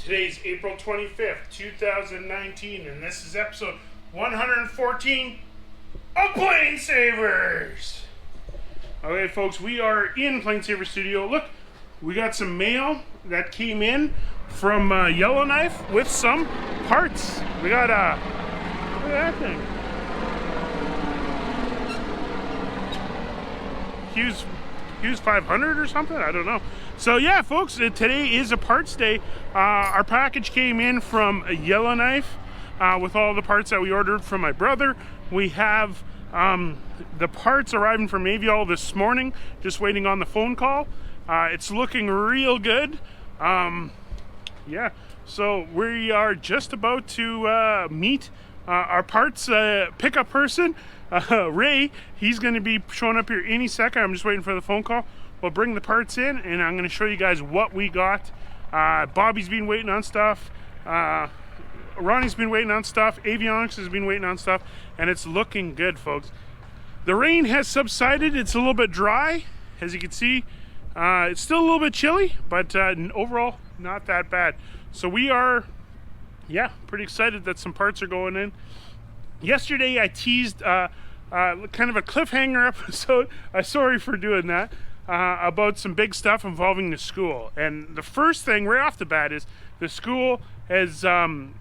Today's April 25th, 2019, and this is episode 114 of PlaneSavers. Okay, folks, we are in PlaneSavers Studio. Look, we got some mail that came in from Yellowknife with some parts. We got look at that thing. Hughes 500 or something, I don't know. So yeah, folks, today is a parts day. Our package came in from Yellowknife with all the parts that we ordered from my brother. We have the parts arriving from AvGeeks this morning, just waiting on the phone call. It's looking real good. Yeah, so we are just about to meet our parts pickup person, Ray. He's going to be showing up here any second. I'm just waiting for the phone call. We'll bring the parts in, and I'm going to show you guys what we got. Bobby's been waiting on stuff. Ronnie's been waiting on stuff. AvGeeks has been waiting on stuff, and it's looking good, folks. The rain has subsided. It's a little bit dry, as you can see. It's still a little bit chilly, but overall, not that bad. So we are, yeah, pretty excited that some parts are going in. Yesterday, I teased kind of a cliffhanger episode. I'm sorry for doing that. About some big stuff involving the school. And the first thing right off the bat is the school has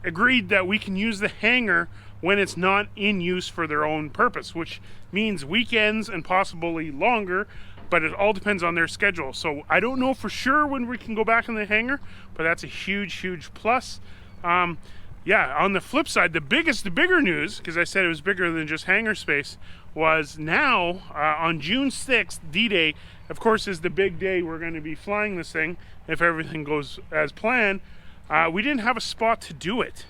agreed that we can use the hangar when it's not in use for their own purpose, which means weekends and possibly longer, but it all depends on their schedule. So I don't know for sure when we can go back in the hangar, but that's a huge plus. Yeah, on the flip side, the bigger news, because I said it was bigger than just hangar space, was now on June 6th, D-Day, of course, is the big day we're going to be flying this thing if everything goes as planned. We didn't have a spot to do it.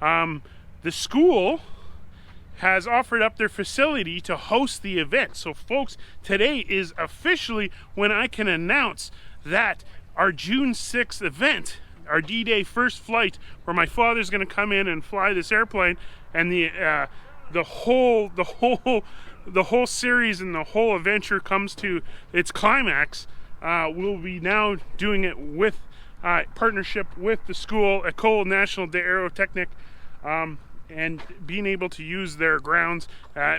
The school has offered up their facility to host the event. So folks, today is officially when I can announce that our June 6th event, our D-Day first flight, where my father's going to come in and fly this airplane, and the whole series and the whole adventure comes to its climax. We'll be now doing it with partnership with the school, École Nationale d'Aérotechnique, and being able to use their grounds,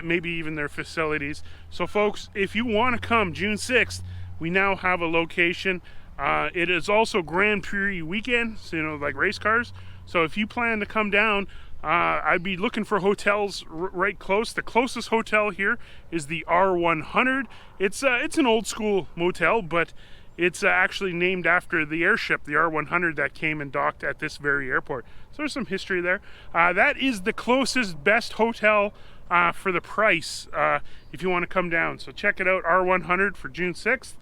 maybe even their facilities. So folks, if you want to come June 6th, we now have a location. It is also Grand Prix weekend, so, you know, like race cars. So if you plan to come down, I'd be looking for hotels right close. The closest hotel here is the R100. It's an old school motel, but it's actually named after the airship, the R100, that came and docked at this very airport. So there's some history there. That is the closest, best hotel for the price if you want to come down. So check it out, R100 for June 6th.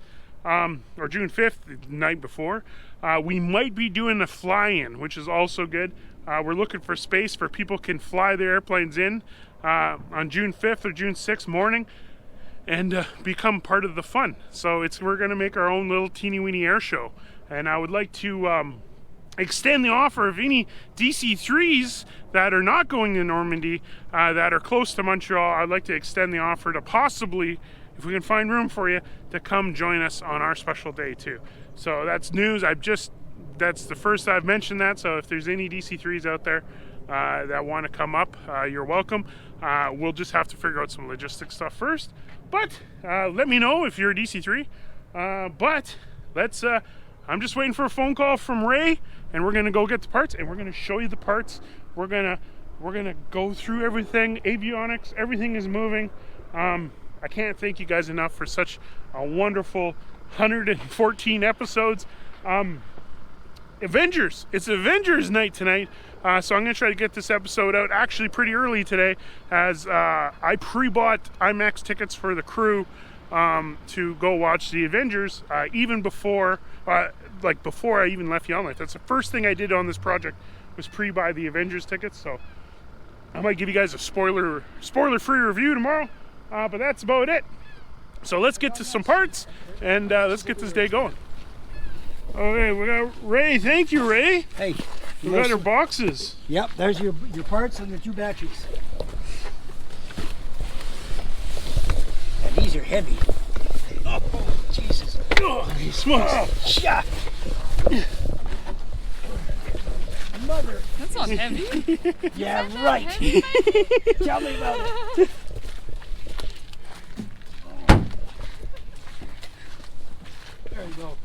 Or June 5th, the night before. We might be doing a fly-in, which is also good. We're looking for space for people can fly their airplanes in on June 5th or June 6th morning and become part of the fun. So we're going to make our own little teeny-weeny air show. And I would like to extend the offer of any DC-3s that are not going to Normandy, that are close to Montreal. I'd like to extend the offer to possibly, if we can find room for you, to come join us on our special day too. So that's news. That's the first I've mentioned that. So if there's any DC-3s out there that want to come up, you're welcome. We'll just have to figure out some logistics stuff first. But let me know if you're a DC-3. But let's. I'm just waiting for a phone call from Ray, and we're gonna go get the parts, and we're gonna show you the parts. We're gonna go through everything. Avionics, everything is moving. I can't thank you guys enough for such a wonderful 114 episodes. Avengers. It's Avengers night tonight. So I'm going to try to get this episode out actually pretty early today, as I pre-bought IMAX tickets for the crew to go watch the Avengers even before I even left Yellowknife. That's the first thing I did on this project, was pre-buy the Avengers tickets. So I might give you guys a spoiler-free review tomorrow. But that's about it. So let's get to some parts, and let's get this day going. Okay, we got Ray. Thank you, Ray. Hey. We got our boxes. Yep, there's your parts and the 2 batteries. And these are heavy. Oh, Jesus. Oh, smokes. Oh, yeah. Heavy? Yeah, right. Heavy, Tell me about it. There you go.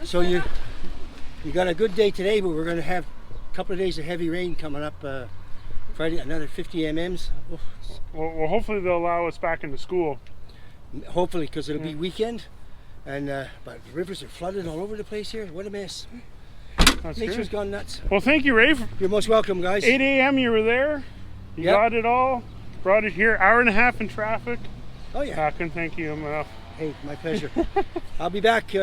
So you got a good day today, but we're going to have a couple of days of heavy rain coming up. Friday, another 50 mm's. Oh, Well, hopefully they'll allow us back into school. hopefully, because it'll be weekend. And but the rivers are flooded all over the place here. What a mess. That's Nature's good. gone nuts. Well, thank you, Ray. You're most welcome, guys. 8 a.m. you were there. You Yep. got it all. Brought it here. Hour and a half in traffic. Oh yeah. I couldn't thank you enough. Hey, my pleasure. I'll be back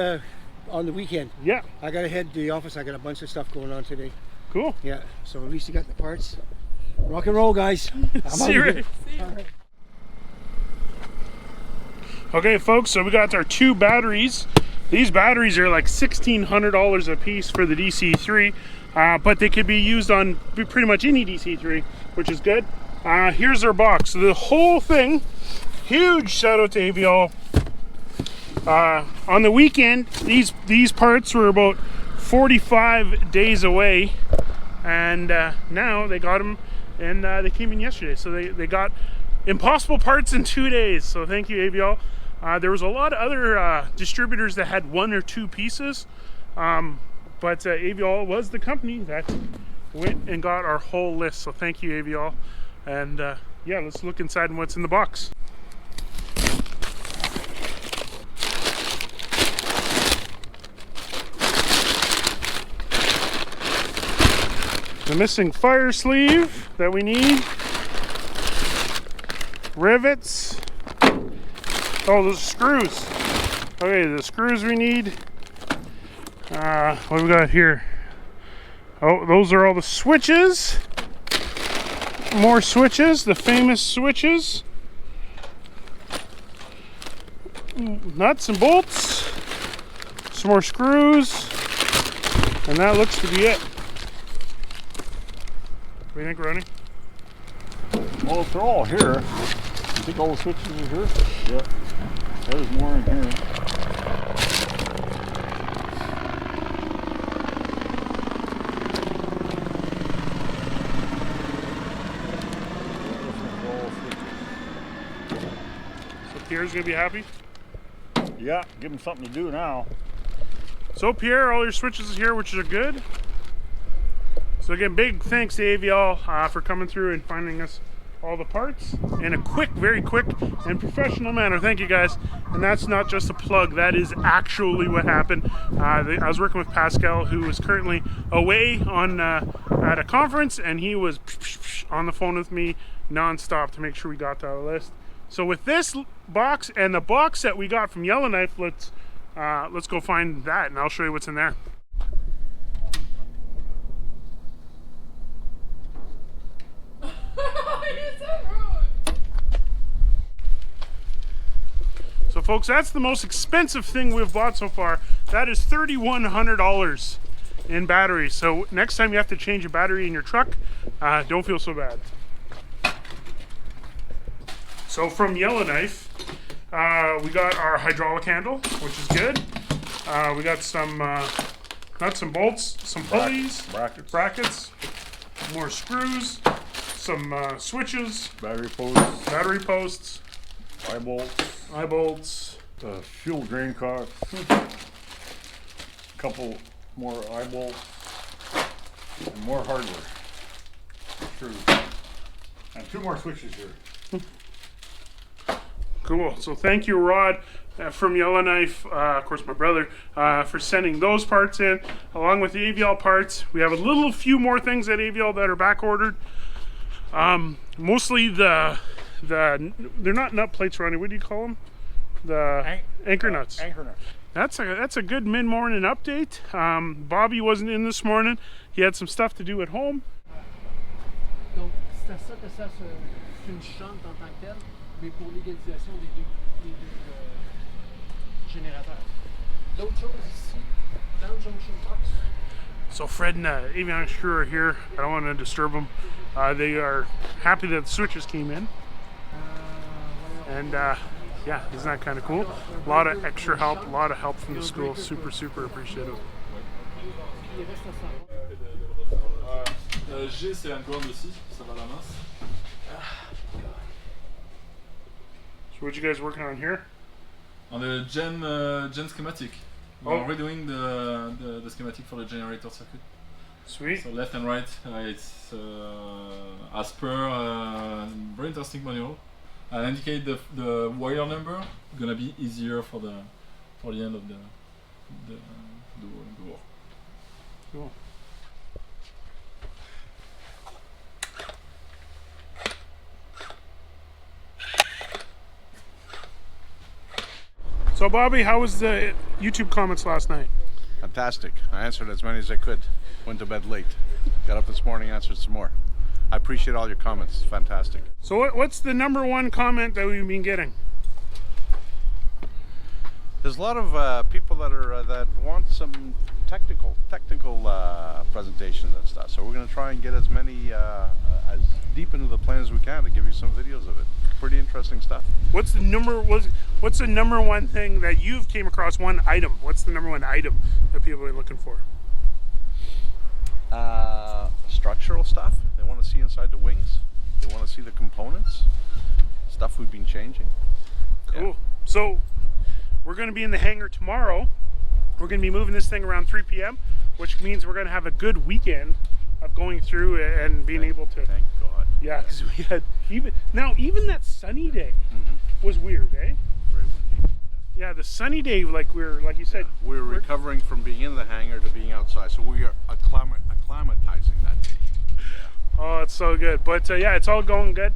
on the weekend. Yeah, I got to head to the office. I got a bunch of stuff going on today. cool. Yeah. So at least you got the parts. Rock and roll, guys. I'm See out you, of Ray. here. All right. Okay, folks, so we got our 2 batteries. These batteries are like $1,600 a piece for the DC3, but they could be used on pretty much any DC3, which is good. Here's our box. So the whole thing, huge shout out to AVL. On the weekend, these parts were about 45 days away, and now they got them, and they came in yesterday. So they got impossible parts in 2 days. So thank you, AVL. There was a lot of other distributors that had 1 or 2 pieces, but AVL was the company that went and got our whole list. So thank you, AVL. And yeah, let's look inside and what's in the box. The missing fire sleeve that we need. Rivets. Oh, those screws. Okay, the screws we need. What do we got here? Oh, those are all the switches. More switches, the famous switches. Nuts and bolts. Some more screws. And that looks to be it. What do you think, Ronnie? Well, if they're all here, you think all the switches are here? Yeah. There's more in here. So Pierre's gonna be happy. Yeah, give them something to do now. So Pierre, all your switches are here, which are good. So again, big thanks to AVL for coming through and finding us all the parts in a quick, very quick and professional manner. Thank you, guys. And that's not just a plug, that is actually what happened. I was working with Pascal, who is currently away on at a conference, and he was on the phone with me non-stop to make sure we got to our list. So with this box and the box that we got from Yellowknife, let's go find that, and I'll show you what's in there. So folks, that's the most expensive thing we've bought so far. That is $3,100 in batteries. So next time you have to change a battery in your truck, don't feel so bad. So from Yellowknife, we got our hydraulic handle, which is good. We got some nuts and bolts, some pulleys, brackets, more screws, some switches, Battery posts, eye bolts, the fuel drain cock, couple more eye bolts, and more hardware. Screws. And 2 more switches here. Cool. So thank you, Rod, from Yellowknife, of course, my brother, for sending those parts in, along with the AVL parts. We have a few more things at AVL that are back ordered. Mostly they're not nut plates, Ronnie. What do you call them? The anchor nuts. Anchor nuts. That's a good mid-morning update. Bobby wasn't in this morning. He had some stuff to do at home. Donc, c'est à ça que ça se une chante en tant que telle, mais pour l'égalisation des deux générateurs. D'autres choses ici, dans le junction box. So Fred and AvGeeks crew are here. I don't want to disturb them. They are happy that the switches came in. And yeah, isn't that kind of cool? A lot of extra help, a lot of help from the school. Super, super appreciative. Il reste à savoir. G c'est Hangar aussi, ça va la masse. So what you guys working on here? On the gen schematic. We're redoing the schematic for the generator circuit. Sweet. So left and right, it's as per very interesting manual. I'll indicate the wire number. Gonna be easier for the end of the work. Cool. So Bobby, how was the YouTube comments last night? Fantastic. I answered as many as I could. Went to bed late. Got up this morning, answered some more. I appreciate all your comments. It's fantastic. So what's the #1 comment that we've been getting? There's a lot of people that want some technical presentations and stuff. So we're going to try and get as many as deep into the plane as we can to give you some videos of it. Pretty interesting stuff. What's the #1 thing that you've came across? One item. What's the #1 item that people are looking for? Structural stuff. They want to see inside the wings. They want to see the components. Stuff we've been changing. Cool. Yeah. So we're going to be in the hangar tomorrow. We're going to be moving this thing around 3 p.m., which means we're going to have a good weekend of going through and being able to. Thank God. Yeah, because we had even that sunny day was weird, eh? Very windy. Yeah, the sunny day, like you said, We're recovering from being in the hangar to being outside, so we are acclimatizing that day. Oh, it's so good. But yeah, it's all going good.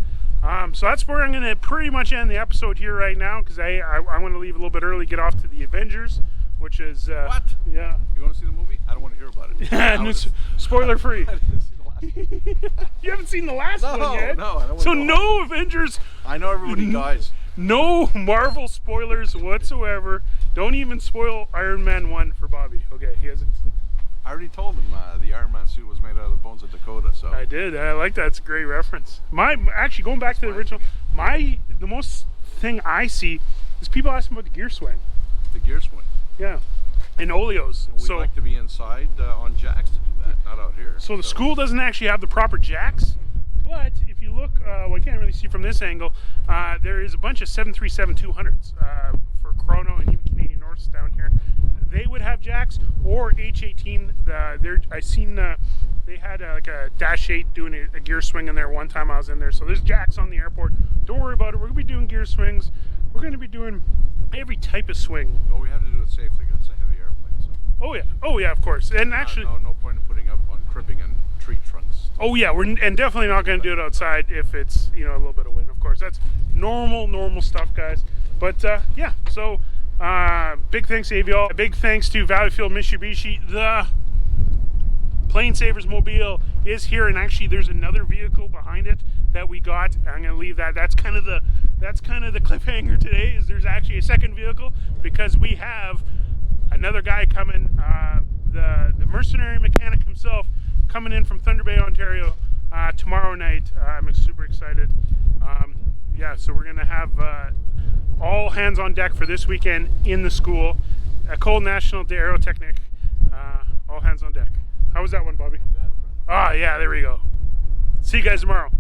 So that's where I'm going to pretty much end the episode here right now, because I want to leave a little bit early, get off to the Avengers, which is What? Yeah. You want to see the movie? I don't want to hear about it. No, spoiler free. I didn't see the last one. You haven't seen the last one yet? No, I don't want So to go. no Avengers, I know everybody dies. no Marvel spoilers whatsoever. Don't even spoil Iron Man 1 for Bobby. Okay, he hasn't. I already told him the Iron Man suit was made out of the bones of Dakota, so. I did. I like that. It's a great reference. Actually, going back to the original, the most thing I see is people asking about the gear swing. The gear swing. Yeah, and oleos. We'd like to be inside on jacks to do that, not out here. So the school doesn't actually have the proper jacks, but if you look, well, I can't really see from this angle, there is a bunch of 737-200s for Chrono and even Canadian Norths down here. They would have jacks, or H-18. I seen they had like a Dash 8 doing a gear swing in there one time I was in there. So there's jacks on the airport. Don't worry about it. We're gonna be doing gear swings. We're gonna be doing every type of swing. But we have to do it safely because it's a heavy airplane. So. Oh yeah, of course. And actually, no point in putting up on cribbing and tree trunks. oh yeah, and definitely not going to do it outside if it's a little bit of wind. Of course, that's normal stuff, guys. But yeah, so big thanks to AvGeeks. Big thanks to Valleyfield Mitsubishi. The PlaneSavers mobile is here, and actually there's another vehicle behind it that we got. I'm going to leave that. That's kind of the cliffhanger today. Is there's actually a second vehicle because we have another guy coming, the mercenary mechanic himself, coming in from Thunder Bay, Ontario tomorrow night. I'm super excited. Yeah, so we're gonna have all hands on deck for this weekend in the school. École Nationale d'Aérotechnique. All hands on deck. How was that one, Bobby? Ah, yeah, there we go. See you guys tomorrow.